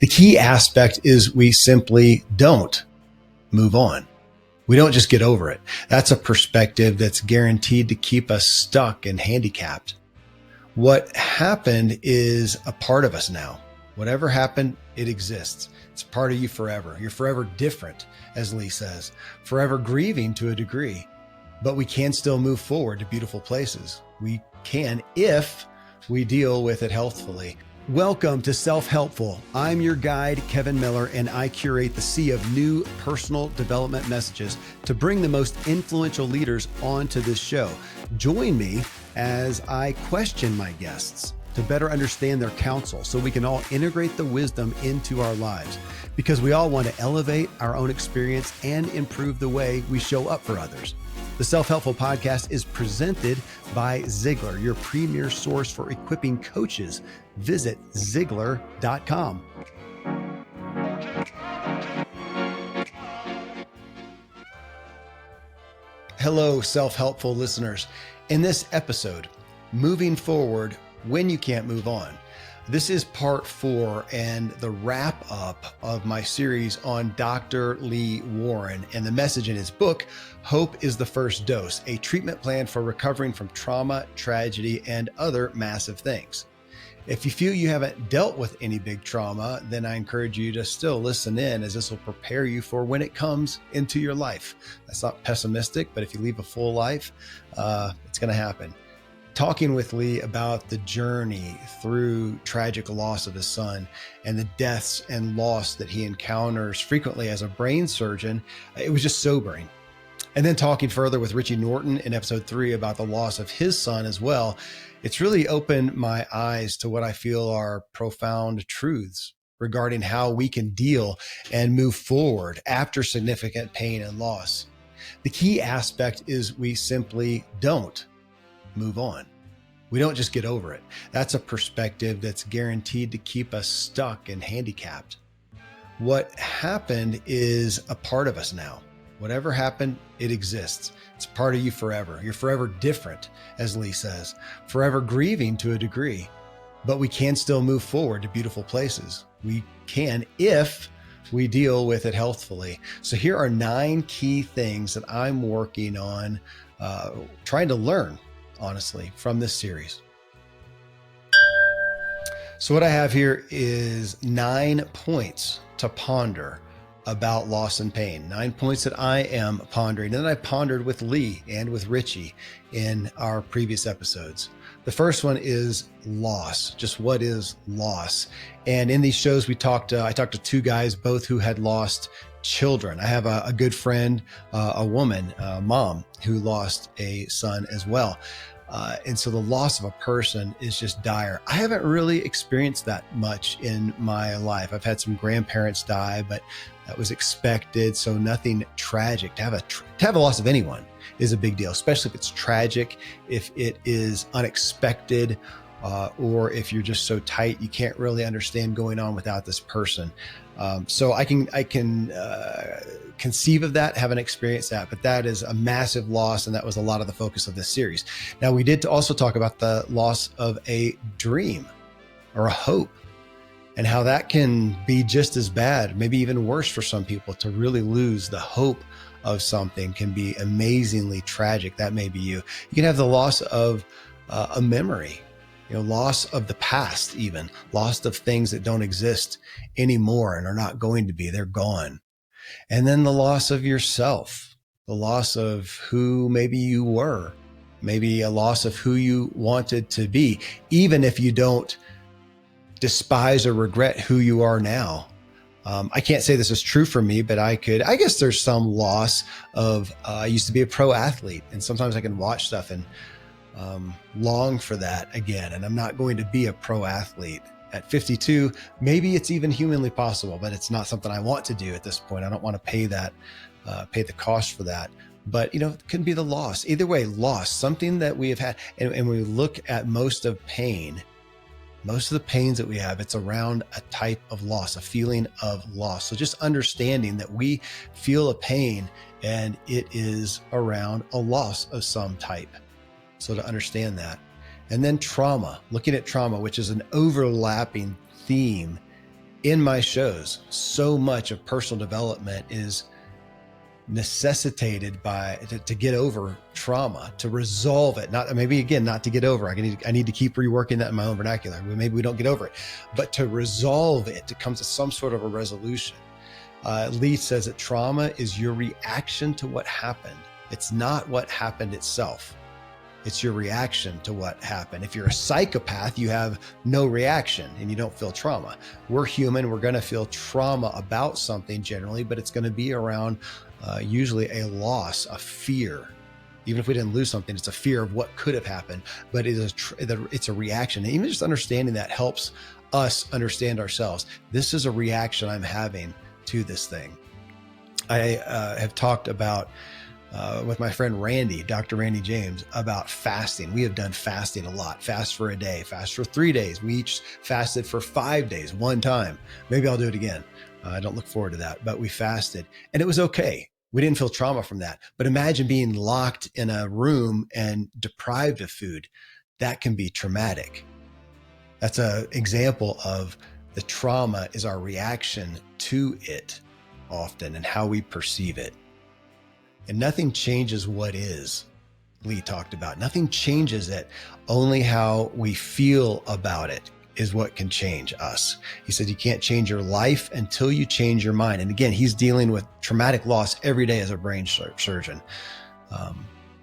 The key aspect is we simply don't move on. We don't just get over it. That's a perspective that's guaranteed to keep us stuck and handicapped. What happened is a part of us now. Whatever happened, it exists. It's part of you forever. You're forever different, as Lee says, forever grieving to a degree, but we can still move forward to beautiful places. We can if we deal with it healthfully. Welcome to Self-Helpful. I'm your guide, Kevin Miller, and I curate the sea of new personal development messages to bring the most influential leaders onto this show. Join me as I question my guests to better understand their counsel so we can all integrate the wisdom into our lives, because we all want to elevate our own experience and improve the way we show up for others. The Self-Helpful Podcast is presented by Ziglar, your premier source for equipping coaches. Visit Ziglar.com. Hello, Self-Helpful listeners. In this episode, moving forward when you can't move on. This is part 4 and the wrap up of my series on Dr. Lee Warren and the message in his book, Hope is the First Dose, a treatment plan for recovering from trauma, tragedy, and other massive things. If you feel you haven't dealt with any big trauma, then I encourage you to still listen in, as this will prepare you for when it comes into your life. That's not pessimistic, but if you leave a full life, it's going to happen. Talking with Lee about the journey through tragic loss of his son and the deaths and loss that he encounters frequently as a brain surgeon, it was just sobering. And then talking further with Richie Norton in episode 3 about the loss of his son as well, it's really opened my eyes to what I feel are profound truths regarding how we can deal and move forward after significant pain and loss. The key aspect is we simply don't move on. We don't just get over it. That's a perspective that's guaranteed to keep us stuck and handicapped. What happened is a part of us now. Whatever happened, it exists. It's part of you forever. You're forever different, as Lee says, forever grieving to a degree, but we can still move forward to beautiful places. We can if we deal with it healthfully. So here are 9 key things that I'm working on, trying to learn, honestly, from this series. So what I have here is 9 points to ponder about loss and pain, 9 points that I am pondering, and then I pondered with Lee and with Richie in our previous episodes. The first one is loss. Just what is loss? And in these shows, I talked to 2 guys, both who had lost children. I have a good friend, a woman, a mom, who lost a son as well. And so the loss of a person is just dire. I haven't really experienced that much in my life. I've had some grandparents die, but that was expected. So nothing tragic. To have a loss of anyone is a big deal, especially if it's tragic, if it is unexpected, or if you're just so tight, you can't really understand going on without this person. So I can conceive of that, haven't experienced that, but that is a massive loss. And that was a lot of the focus of this series. Now, we did also talk about the loss of a dream or a hope, and how that can be just as bad, maybe even worse for some people. To really lose the hope of something can be amazingly tragic. That may be you. You can have the loss of a memory, loss of the past, even loss of things that don't exist anymore and are not going to be, they're gone. And then the loss of yourself, the loss of who maybe you were, maybe a loss of who you wanted to be, even if you don't despise or regret who you are now. I can't say this is true for me, but I guess there's some loss of, I used to be a pro athlete, and sometimes I can watch stuff and long for that again. And I'm not going to be a pro athlete at 52. Maybe it's even humanly possible, but it's not something I want to do at this point. I don't want to pay that, pay the cost for that. But, it can be the loss. Either way, loss, something that we have had. And when we look at most of the pains that we have, it's around a type of loss, a feeling of loss. So just understanding that we feel a pain and it is around a loss of some type. So to understand that. And then trauma, looking at trauma, which is an overlapping theme in my shows, so much of personal development is necessitated by to get over trauma, to resolve it. Not to get over. I need to keep reworking that in my own vernacular. Maybe we don't get over it, but to resolve it, to come to some sort of a resolution. Lee says that trauma is your reaction to what happened. It's not what happened itself. It's your reaction to what happened. If you're a psychopath, you have no reaction and you don't feel trauma. We're human. We're going to feel trauma about something generally, but it's going to be around usually a loss, a fear. Even if we didn't lose something, it's a fear of what could have happened, but it's a reaction. And even just understanding that helps us understand ourselves. This is a reaction I'm having to this thing. I have talked about with my friend Randy, Dr. Randy James, about fasting. We have done fasting a lot. Fast for a day, fast for 3 days. We each fasted for 5 days, one time. Maybe I'll do it again. I don't look forward to that, but we fasted and it was okay. We didn't feel trauma from that. But imagine being locked in a room and deprived of food. That can be traumatic. That's an example of the trauma is our reaction to it often and how we perceive it. And nothing changes what is, Lee talked about. Nothing changes it. Only how we feel about it is what can change us. He said you can't change your life until you change your mind. And again, he's dealing with traumatic loss every day as a brain surgeon.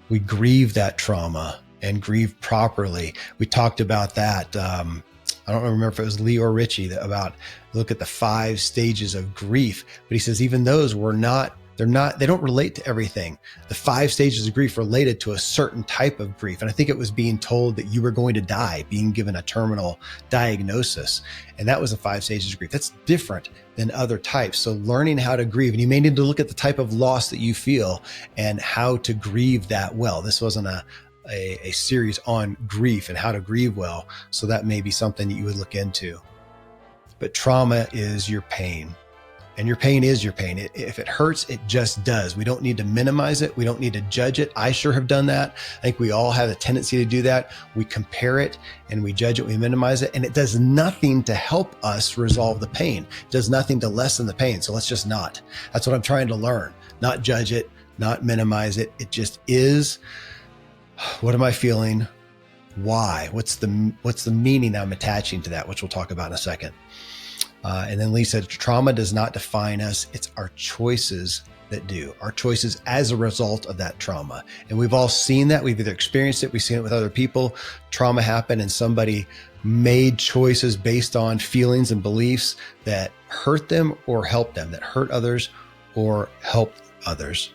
We grieve that trauma and grieve properly. We talked about that. I don't remember if it was Lee or Richie about look at the 5 stages of grief, but he says even those they don't relate to everything. The 5 stages of grief related to a certain type of grief. And I think it was being told that you were going to die, being given a terminal diagnosis. And that was the 5 stages of grief. That's different than other types. So learning how to grieve, and you may need to look at the type of loss that you feel and how to grieve that well. This wasn't a series on grief and how to grieve well. So that may be something that you would look into. But trauma is your pain. And your pain is your pain. If it hurts, it just does. We don't need to minimize it. We don't need to judge it. I sure have done that. I think we all have a tendency to do that. We compare it and we judge it, we minimize it, and it does nothing to help us resolve the pain. It does nothing to lessen the pain. So let's just not. That's what I'm trying to learn. Not judge it, not minimize it. It just is. What am I feeling? Why? What's the meaning I'm attaching to that, which we'll talk about in a second. And then Lee said, trauma does not define us. It's our choices that do. Our choices as a result of that trauma. And we've all seen that. We've either experienced it, we've seen it with other people. Trauma happened and somebody made choices based on feelings and beliefs that hurt them or helped them, that hurt others or helped others.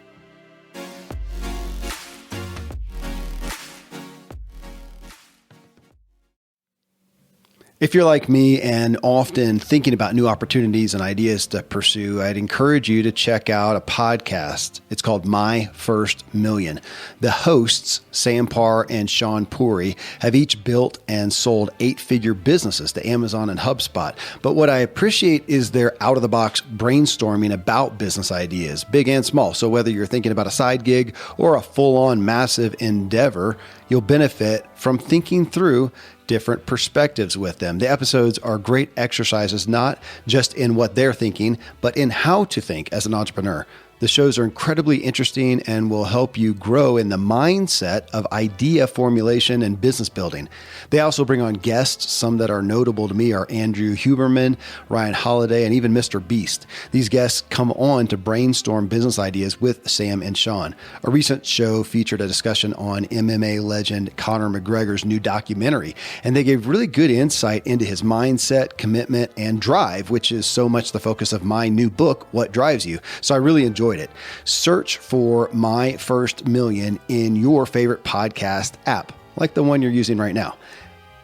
If you're like me and often thinking about new opportunities and ideas to pursue, I'd encourage you to check out a podcast. It's called My First Million. The hosts, Sam Parr and Sean Puri, have each built and sold 8-figure businesses to Amazon and HubSpot. But what I appreciate is their out-of-the-box brainstorming about business ideas, big and small. So whether you're thinking about a side gig or a full-on massive endeavor, you'll benefit from thinking through different perspectives with them. The episodes are great exercises, not just in what they're thinking, but in how to think as an entrepreneur. The shows are incredibly interesting and will help you grow in the mindset of idea formulation and business building. They also bring on guests. Some that are notable to me are Andrew Huberman, Ryan Holiday, and even Mr. Beast. These guests come on to brainstorm business ideas with Sam and Sean. A recent show featured a discussion on MMA legend Conor McGregor's new documentary, and they gave really good insight into his mindset, commitment, and drive, which is so much the focus of my new book, What Drives You. So I really enjoyed it. Search for My First Million in your favorite podcast app, like the one you're using right now.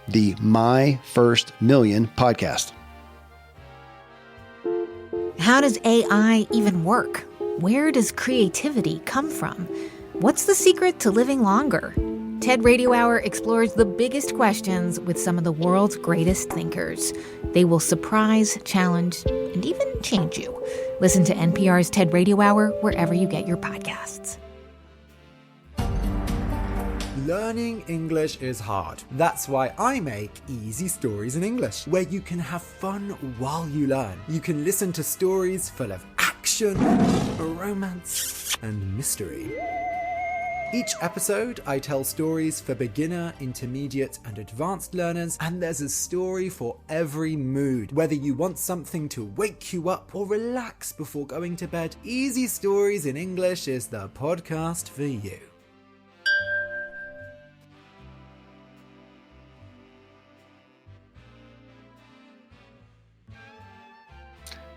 The My First Million podcast. How does AI even work? Where does creativity come from? What's the secret to living longer? TED Radio Hour explores the biggest questions with some of the world's greatest thinkers. They will surprise, challenge, and even change you. Listen to NPR's TED Radio Hour wherever you get your podcasts. Learning English is hard. That's why I make Easy Stories in English, where you can have fun while you learn. You can listen to stories full of action, romance, and mystery. Each episode, I tell stories for beginner, intermediate, and advanced learners, and there's a story for every mood. Whether you want something to wake you up or relax before going to bed, Easy Stories in English is the podcast for you.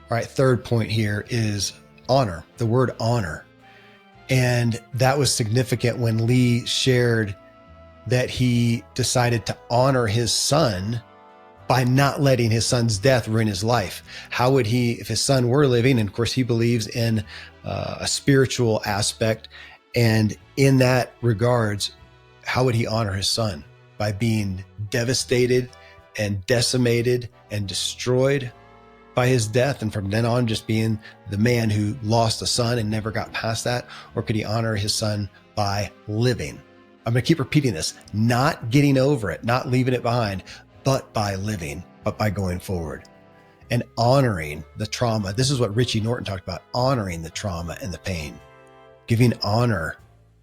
All right, third point here is honor, the word honor. And that was significant when Lee shared that he decided to honor his son by not letting his son's death ruin his life. How would he, if his son were living, and of course he believes in a spiritual aspect, and in that regards, how would he honor his son? By being devastated and decimated and destroyed by his death, and from then on just being the man who lost a son and never got past that? Or could he honor his son by living? I'm going to keep repeating this, not getting over it, not leaving it behind, but by living, but by going forward and honoring the trauma. This is what Richie Norton talked about, honoring the trauma and the pain, giving honor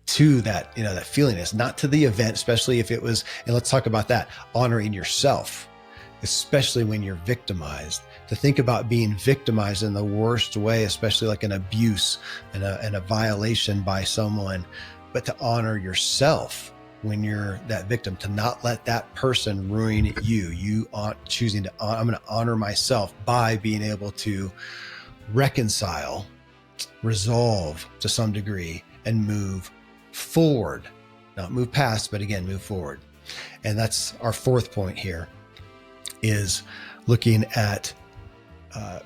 to that, that feeling. It's not to the event, especially if it was, and let's talk about that, honoring yourself, especially when you're victimized. To think about being victimized in the worst way, especially like an abuse and a violation by someone, but to honor yourself when you're that victim, to not let that person ruin you. You are choosing to, I'm going to honor myself by being able to reconcile, resolve to some degree, and move forward, not move past, but again, move forward. And that's our fourth point here, is looking at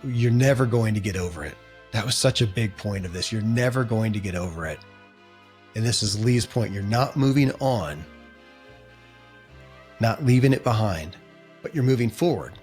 you're never going to get over it. That was such a big point of this. You're never going to get over it. And this is Lee's point. You're not moving on, not leaving it behind, but you're moving forward.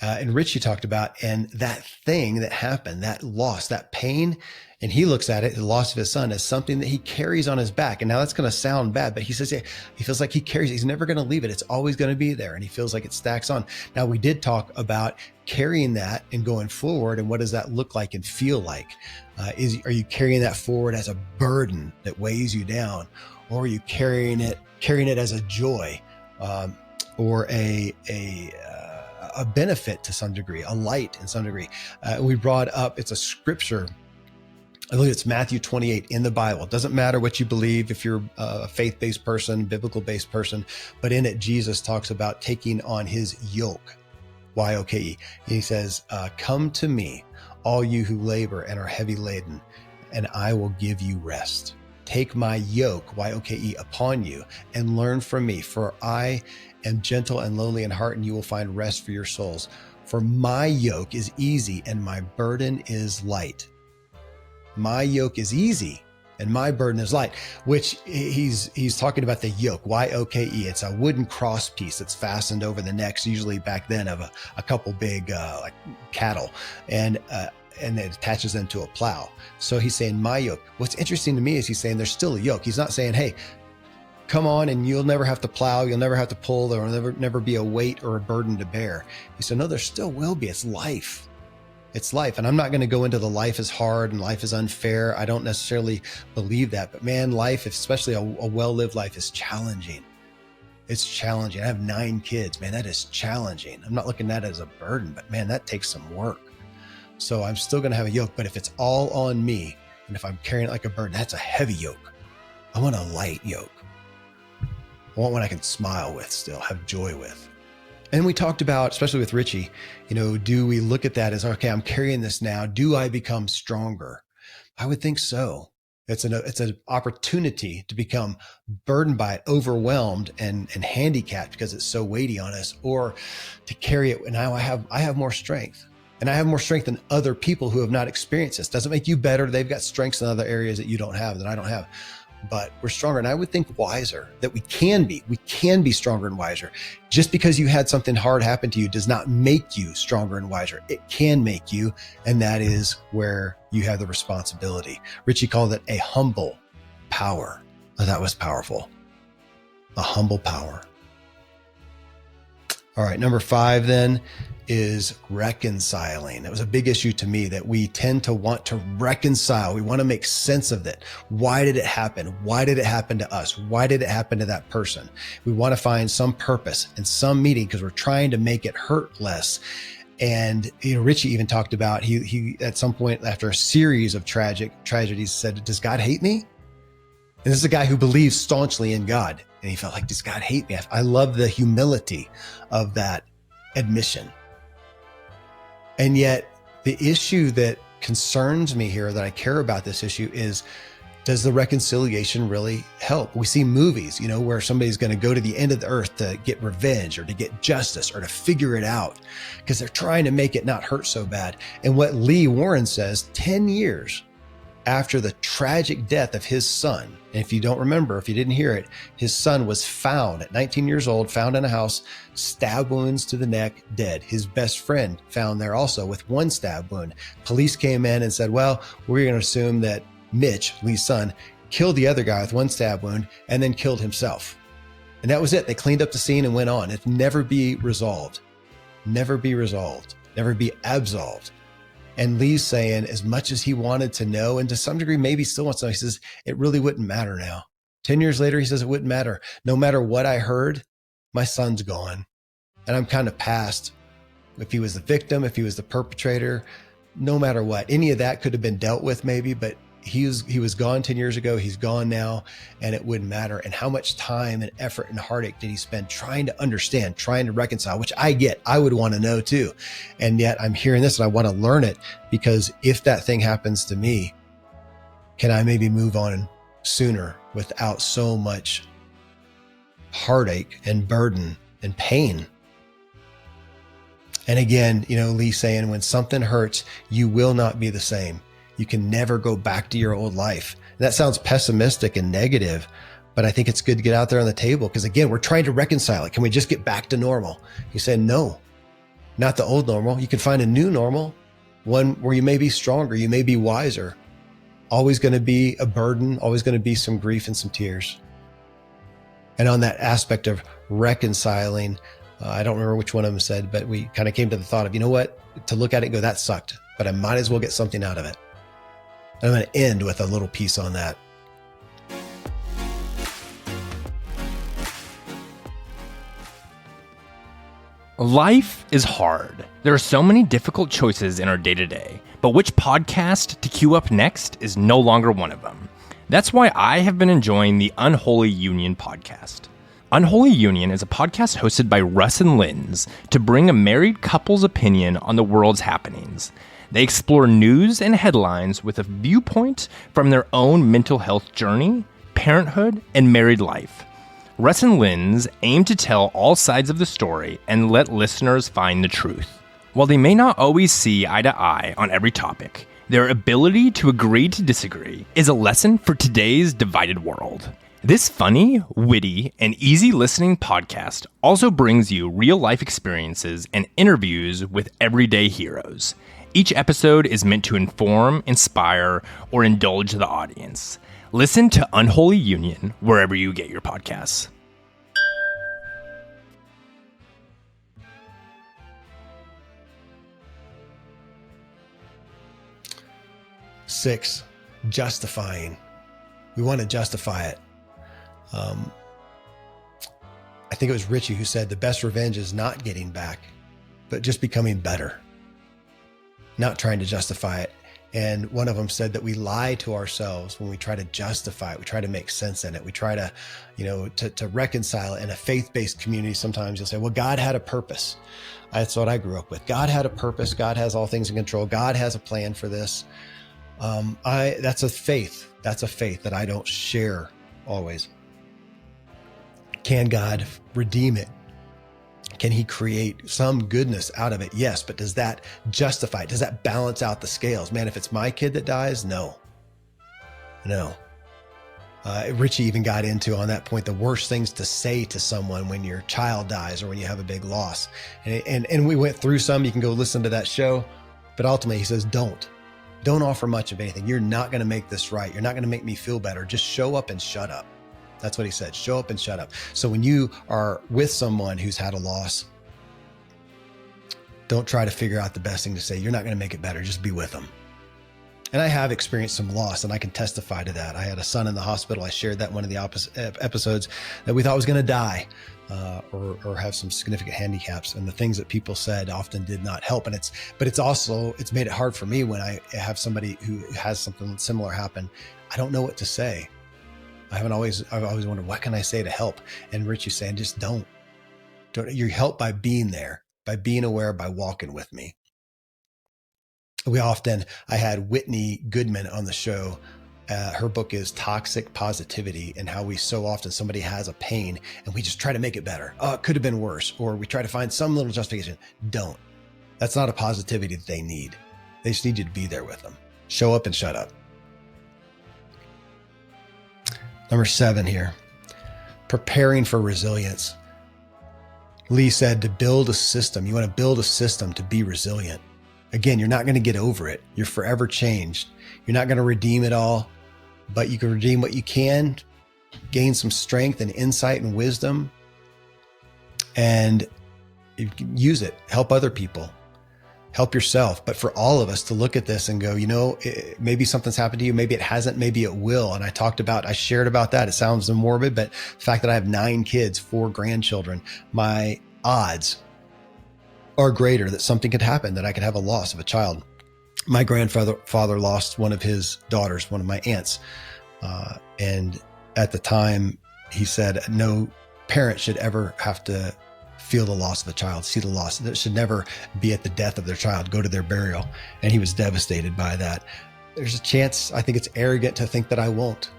And Richie talked about, and that thing that happened, that loss, that pain, and he looks at it, the loss of his son, as something that he carries on his back. And now that's going to sound bad, but he says he feels like he carries it. He's never going to leave it. It's always going to be there. And he feels like it stacks on. Now, we did talk about carrying that and going forward. And what does that look like and feel like? Are you carrying that forward as a burden that weighs you down? Or are you carrying it as a joy, or a benefit to some degree, a light in some degree? We brought up, it's a scripture, I believe it's Matthew 28 in the Bible. It doesn't matter what you believe, if you're a faith-based person, biblical-based person, but in it, Jesus talks about taking on his yoke, Y-O-K-E. He says, come to me, all you who labor and are heavy laden, and I will give you rest. Take my yoke, Y-O-K-E, upon you and learn from me, for I am gentle and lowly in heart, and you will find rest for your souls. For my yoke is easy and my burden is light. My yoke is easy and my burden is light, which he's talking about the yoke, Y-O-K-E. It's a wooden cross piece that's fastened over the necks, usually back then of a couple big like cattle, and it attaches them to a plow. So he's saying my yoke. What's interesting to me is he's saying there's still a yoke. He's not saying, hey, come on and you'll never have to plow, you'll never have to pull, there will never be a weight or a burden to bear. He said, no, there still will be. It's life. It's life. And I'm not going to go into the life is hard and life is unfair. I don't necessarily believe that. But man, life, especially a well-lived life, is challenging. It's challenging. I have 9 kids. Man, that is challenging. I'm not looking at it as a burden, but man, that takes some work. So I'm still going to have a yoke. But if it's all on me, and if I'm carrying it like a burden, that's a heavy yoke. I want a light yoke. I want one I can smile with still, have joy with. And we talked about, especially with Richie, do we look at that as, okay, I'm carrying this now. Do I become stronger? I would think so. It's an opportunity to become burdened by it, overwhelmed and handicapped because it's so weighty on us, or to carry it. And now I have more strength, and I have more strength than other people who have not experienced this. Doesn't make you better. They've got strengths in other areas that you don't have, that I don't have. But we're stronger. And I would think wiser, that we can be stronger and wiser. Just because you had something hard happen to you does not make you stronger and wiser. It can make you. And that is where you have the responsibility. Richie called it a humble power, Oh, that was powerful. A humble power. All right, number 5 then is reconciling. That was a big issue to me, that we tend to want to reconcile. We want to make sense of it. Why did it happen? Why did it happen to us? Why did it happen to that person? We want to find some purpose and some meaning because we're trying to make it hurt less. And Richie even talked about, he at some point after a series of tragedies said, does God hate me? And this is a guy who believes staunchly in God. And he felt like, does God hate me? I love the humility of that admission. And yet the issue that concerns me here, that I care about this issue, is, does the reconciliation really help? We see movies, where somebody's going to go to the end of the earth to get revenge or to get justice or to figure it out because they're trying to make it not hurt so bad. And what Lee Warren says, 10 years after the tragic death of his son, and if you don't remember, if you didn't hear it, his son was found at 19 years old, found in a house, stab wounds to the neck, dead. His best friend found there also with 1 stab wound. Police came in and said, well, we're going to assume that Mitch, Lee's son, killed the other guy with 1 stab wound and then killed himself. And that was it. They cleaned up the scene and went on. It never be resolved. Never be resolved. Never be absolved. And Lee's saying, as much as he wanted to know, and to some degree maybe still wants to know, he says, it really wouldn't matter now. 10 years later, he says, it wouldn't matter. No matter what I heard, my son's gone. And I'm kind of past if he was the victim, if he was the perpetrator, no matter what. Any of that could have been dealt with maybe, but he was gone 10 years ago. He's gone now, and it wouldn't matter. And how much time and effort and heartache did he spend trying to understand, trying to reconcile, which I get, I would want to know too. And yet I'm hearing this and I want to learn it, because if that thing happens to me, can I maybe move on sooner without so much heartache and burden and pain? And again, Lee saying, when something hurts, you will not be the same. You can never go back to your old life. And that sounds pessimistic and negative, but I think it's good to get out there on the table, because again, we're trying to reconcile it. Can we just get back to normal? You say, no, not the old normal. You can find a new normal, one where you may be stronger, you may be wiser. Always going to be a burden, always going to be some grief and some tears. And on that aspect of reconciling, I don't remember which one of them said, but we kind of came to the thought of, you know what, to look at it and go, that sucked, but I might as well get something out of it. And I'm going to end with a little piece on that. Life is hard. There are so many difficult choices in our day-to-day, but which podcast to queue up next is no longer one of them. That's why I have been enjoying the Unholy Union podcast. Unholy Union is a podcast hosted by Russ and Linz to bring a married couple's opinion on the world's happenings. They explore news and headlines with a viewpoint from their own mental health journey, parenthood, and married life. Russ and Linz aim to tell all sides of the story and let listeners find the truth. While they may not always see eye to eye on every topic, their ability to agree to disagree is a lesson for today's divided world. This funny, witty, and easy listening podcast also brings you real-life experiences and interviews with everyday heroes. Each episode is meant to inform, inspire, or indulge the audience. Listen to Unholy Union wherever you get your podcasts. Six, justifying. We want to justify it. I think it was Richie who said the best revenge is not getting back, but just becoming better. Not trying to justify it. And one of them said that we lie to ourselves when we try to justify it. We try to make sense in it. We try to, to reconcile it. In a faith-based community, sometimes you'll say, well, God had a purpose. That's what I grew up with. God had a purpose. God has all things in control. God has a plan for this. That's a faith. That's a faith that I don't share always. Can God redeem it? Can he create some goodness out of it? Yes, but does that justify it? Does that balance out the scales? Man, if it's my kid that dies, no. Richie even got into, on that point, the worst things to say to someone when your child dies or when you have a big loss. And we went through some. You can go listen to that show. But ultimately, he says, don't offer much of anything. You're not going to make this right. You're not going to make me feel better. Just show up and shut up. That's what he said. Show up and shut up. So when you are with someone who's had a loss, don't try to figure out the best thing to say. You're not going to make it better. Just be with them. And I have experienced some loss, and I can testify to that. I had a son in the hospital. I shared that in one of the episodes, that we thought was going to die or have some significant handicaps. And the things that people said often did not help. And it's made it hard for me when I have somebody who has something similar happen. I don't know what to say. I've always wondered, what can I say to help? And Richie's saying, just don't. You're helped by being there, by being aware, by walking with me. I had Whitney Goodman on the show. Her book is Toxic Positivity, and how we so often, somebody has a pain and we just try to make it better. Oh, it could have been worse. Or we try to find some little justification. Don't. That's not a positivity that they need. They just need you to be there with them. Show up and shut up. Number 7 here, preparing for resilience. Lee said to build a system. You want to build a system to be resilient. Again, you're not going to get over it. You're forever changed. You're not going to redeem it all, but you can redeem what you can, gain some strength and insight and wisdom, and you can use it. Help other people. Help yourself. But for all of us to look at this and go, maybe something's happened to you. Maybe it hasn't. Maybe it will. And I shared about that. It sounds morbid, but the fact that I have 9 kids, 4 grandchildren, my odds are greater that something could happen, that I could have a loss of a child. My grandfather lost one of his daughters, one of my aunts. And at the time he said, no parent should ever have to feel the loss of a child, see the loss. That should never be at the death of their child, go to their burial. And he was devastated by that. There's a chance, I think it's arrogant to think that I won't.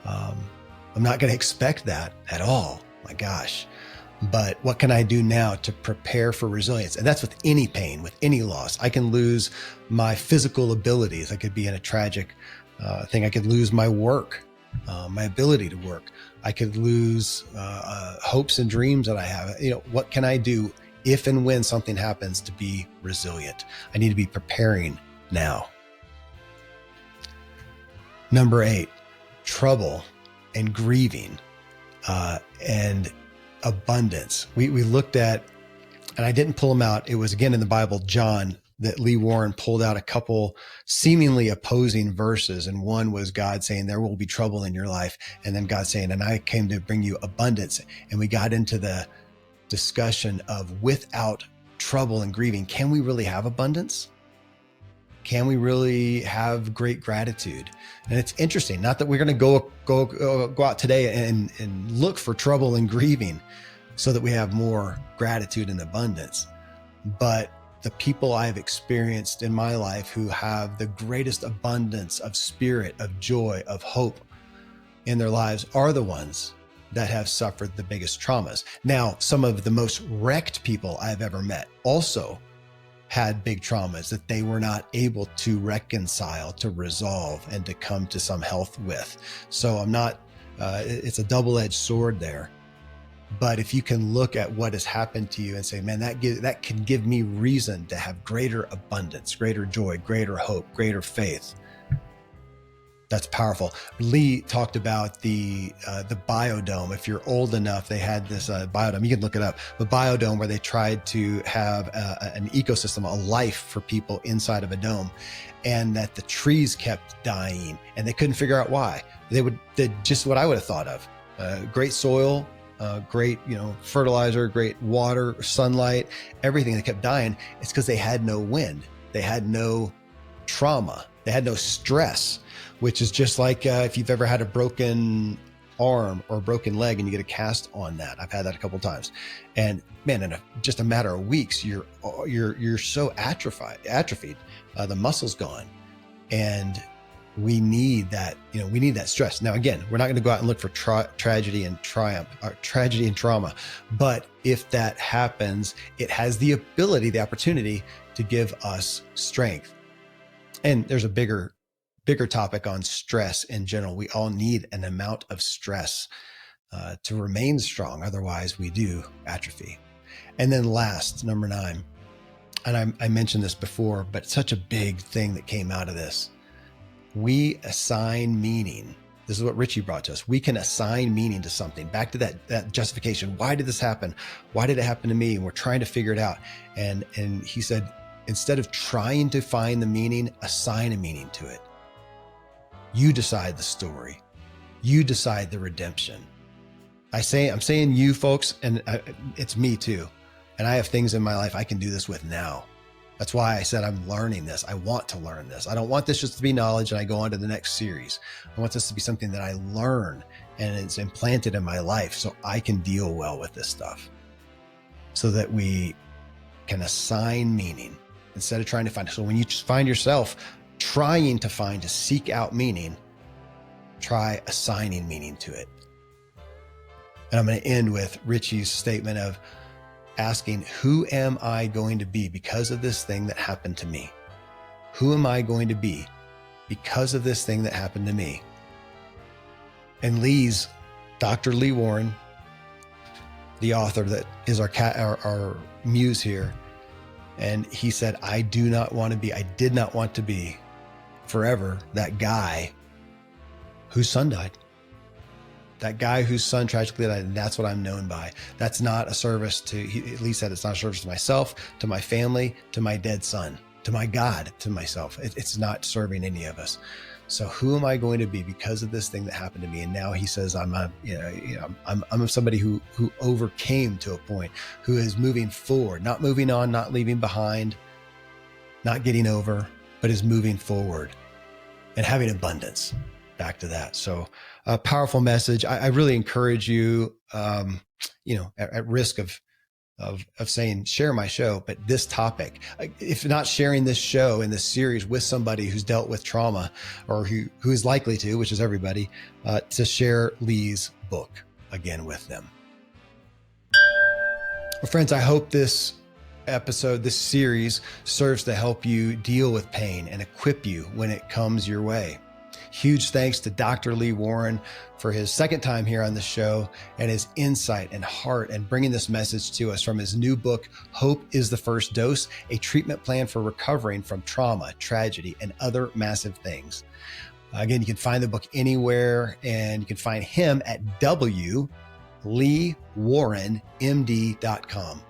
I'm not going to expect that at all. My gosh. But what can I do now to prepare for resilience? And that's with any pain, with any loss. I can lose my physical abilities. I could be in a tragic thing. I could lose my work, my ability to work. I could lose hopes and dreams that I have. What can I do if and when something happens to be resilient? I need to be preparing now. Number 8, trouble and grieving and abundance. We looked at, and I didn't pull them out. It was again in the Bible, John, that Lee Warren pulled out a couple seemingly opposing verses. And one was God saying, there will be trouble in your life. And then God saying, and I came to bring you abundance. And we got into the discussion of, without trouble and grieving, can we really have abundance? Can we really have great gratitude? And it's interesting, not that we're going to go out today and look for trouble and grieving so that we have more gratitude and abundance. But the people I've experienced in my life who have the greatest abundance of spirit, of joy, of hope in their lives are the ones that have suffered the biggest traumas. Now, some of the most wrecked people I've ever met also had big traumas that they were not able to reconcile, to resolve, and to come to some health with. So it's a double-edged sword there. But if you can look at what has happened to you and say, man, that can give me reason to have greater abundance, greater joy, greater hope, greater faith. That's powerful. Lee talked about the biodome. If you're old enough, they had this biodome. You can look it up. The biodome, where they tried to have an ecosystem, a life for people inside of a dome, and that the trees kept dying, and they couldn't figure out why. They did just what I would have thought of: great soil, great fertilizer, great water, sunlight, everything. They kept dying. It's because they had no wind. They had no trauma. They had no stress. Which is just like if you've ever had a broken arm or a broken leg and you get a cast on that. I've had that a couple of times, and man, in just a matter of weeks, you're so atrophied. The muscle's gone, and we need that. We need that stress. Now, again, we're not going to go out and look for tragedy and triumph, or tragedy and trauma, but if that happens, it has the opportunity to give us strength. And there's a bigger topic on stress in general. We all need an amount of stress to remain strong. Otherwise, we do atrophy. And then last, number 9, and I mentioned this before, but such a big thing that came out of this. We assign meaning This is what Richie brought to us. We can assign meaning to something. Back to that justification. Why did this happen? Why did it happen to me? And we're trying to figure it out. And he said, instead of trying to find the meaning, assign a meaning to it. You decide the story. You decide the redemption. I'm saying you folks, and it's me too. And I have things in my life I can do this with now. That's why I said I'm learning this. I want to learn this. I don't want this just to be knowledge and I go on to the next series. I want this to be something that I learn and it's implanted in my life so I can deal well with this stuff, so that we can assign meaning instead of trying to find it. So when you find yourself trying to seek out meaning, try assigning meaning to it. And I'm going to end with Richie's statement of asking, who am I going to be because of this thing that happened to me? Who am I going to be because of this thing that happened to me? And Dr. Lee Warren, the author that is our muse here, and he said, I did not want to be forever that guy whose son died. That guy whose son tragically died, and that's what I'm known by. That's not a service to, he at least said it's not a service to myself, to my family, to my dead son, to my God, to myself. It's not serving any of us. So who am I going to be because of this thing that happened to me? And now he says, I'm somebody who overcame to a point, who is moving forward, not moving on, not leaving behind, not getting over, but is moving forward and having abundance. Back to that. So a powerful message. I really encourage you, at risk of saying, share my show, but this topic, if not sharing this show in this series with somebody who's dealt with trauma or who is likely to, which is everybody, to share Lee's book again with them. Well, friends, I hope this series serves to help you deal with pain and equip you when it comes your way. Huge thanks to Dr. Lee Warren for his second time here on the show and his insight and heart and bringing this message to us from his new book, Hope is the First Dose, a treatment plan for recovering from trauma, tragedy, and other massive things. Again, you can find the book anywhere, and you can find him at wleewarrenmd.com,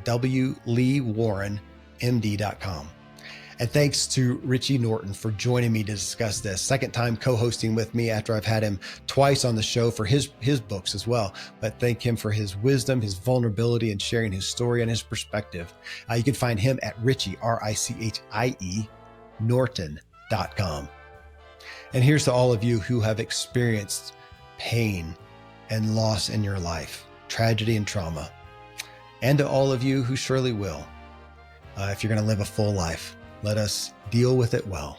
wleewarrenmd.com. And thanks to Richie Norton for joining me to discuss this. Second time co-hosting with me after I've had him twice on the show for his books as well. But thank him for his wisdom, his vulnerability, and sharing his story and his perspective. You can find him at Richie, RICHIE, Norton.com. And here's to all of you who have experienced pain and loss in your life, tragedy and trauma. And to all of you who surely will, if you're going to live a full life. Let us deal with it well.